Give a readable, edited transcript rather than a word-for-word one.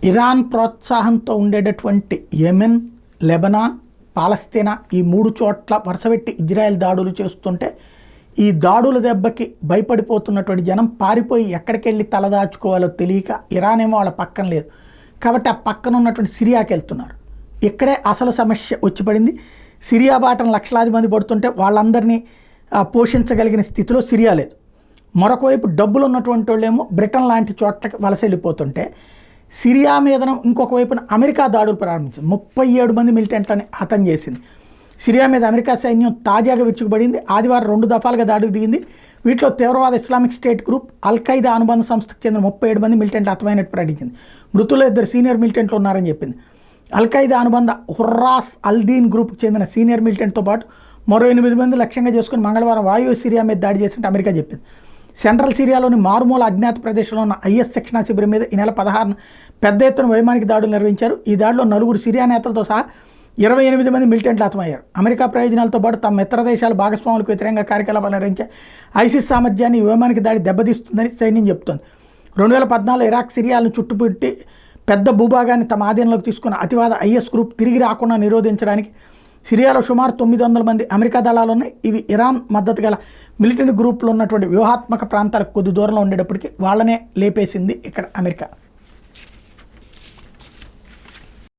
Iran ప్రోత్సాహంతో ఉండేటటువంటి Yemen, Lebanon, పాలస్తీనా ఈ 3 చోట్ల వరుసపెట్టి ఇజ్రాయెల్ దాడులు చేస్తుంటే ఈ దాడుల దెబ్బకి భయపడిపోతున్నటువంటి జనం పారిపోయి ఎక్కడికి వెళ్ళి తలదాచుకోవాలో తెలియక ఇరాన్ ఏమో వాళ్ళ పక్కన లేదు కాబట్టి ఆ పక్కన ఉన్నటువంటి సిరియాకి వెళ్తున్నారు. ఇక్కడే అసలు సమస్య వచ్చి పడింది. సిరియా బాటను లక్షలాది మంది పడుతుంటే వాళ్ళందరినీ పోషించగలిగిన స్థితిలో సిరియా లేదు. మరొక వైపు డబ్బులు ఉన్నటువంటి వాళ్ళేమో బ్రిటన్ లాంటి చోట్లకి వలస వెళ్ళిపోతుంటే సిరియా మీదన ఇంకొక వైపున అమెరికా దాడులు ప్రారంభించింది. 37 మంది మిలిటెంట్లని హతం చేసింది. సిరియా మీద అమెరికా సైన్యం తాజాగా విరుచుకుపడింది. ఆదివారం 2 దఫాలుగా దాడులు దిగింది. వీటిలో తీవ్రవాద ఇస్లామిక్ స్టేట్ గ్రూప్, అల్-ఖైదా అనుబంధ సంస్థకు చెందిన 37 మంది మిలిటెంట్లు హతమైనట్టు ప్రకటించింది. మృతుల్లో 2 సీనియర్ మిలిటెంట్లు ఉన్నారని చెప్పింది. అల్-ఖైదా అనుబంధ హుర్రాస్ అల్-దీన్ గ్రూప్కి చెందిన సీనియర్ మిలిటెంట్తో పాటు మరో 8 మంది లక్ష్యంగా చేసుకుని మంగళవారం వాయువ్య సిరియా మీద దాడి చేసినట్టు అమెరికా చెప్పింది. సెంట్రల్ సిరియాలోని మారుమూల అజ్ఞాత ప్రదేశంలో ఉన్న ఐఎస్ శిక్షణా శిబిరం మీద ఈ నెల 16న పెద్ద ఎత్తున వైమానిక దాడులు నిర్వహించారు. ఈ దాడిలో 4 సిరియా నేతలతో సహా 28 మంది మిలిటెంట్లు హతమయ్యారు. అమెరికా ప్రయోజనాలతో పాటు తమ మిత్ర దేశాల భాగస్వాములకు వ్యతిరేకంగా కార్యకలాపాలు నిర్వహించే ఐసిస్ సామర్థ్యాన్ని వైమానిక దాడి దెబ్బతీస్తుందని సైన్యం చెబుతోంది. 2014లో ఇరాక్ సిరియాలను చుట్టుపెట్టి పెద్ద భూభాగాన్ని తమ ఆధీనంలోకి తీసుకున్న అతివాద ఐఎస్ గ్రూప్ తిరిగి రాకుండా నిరోధించడానికి సిరియాలో సుమారు 900 మంది అమెరికా దళాలు ఉన్నాయి. ఇవి ఇరాన్ మద్దతు గల మిలిటరీ గ్రూపులు ఉన్నటువంటి వ్యూహాత్మక ప్రాంతాలకు కొద్ది దూరంలో ఉండేటప్పటికీ వాళ్ళనే లేపేసింది ఇక్కడ అమెరికా.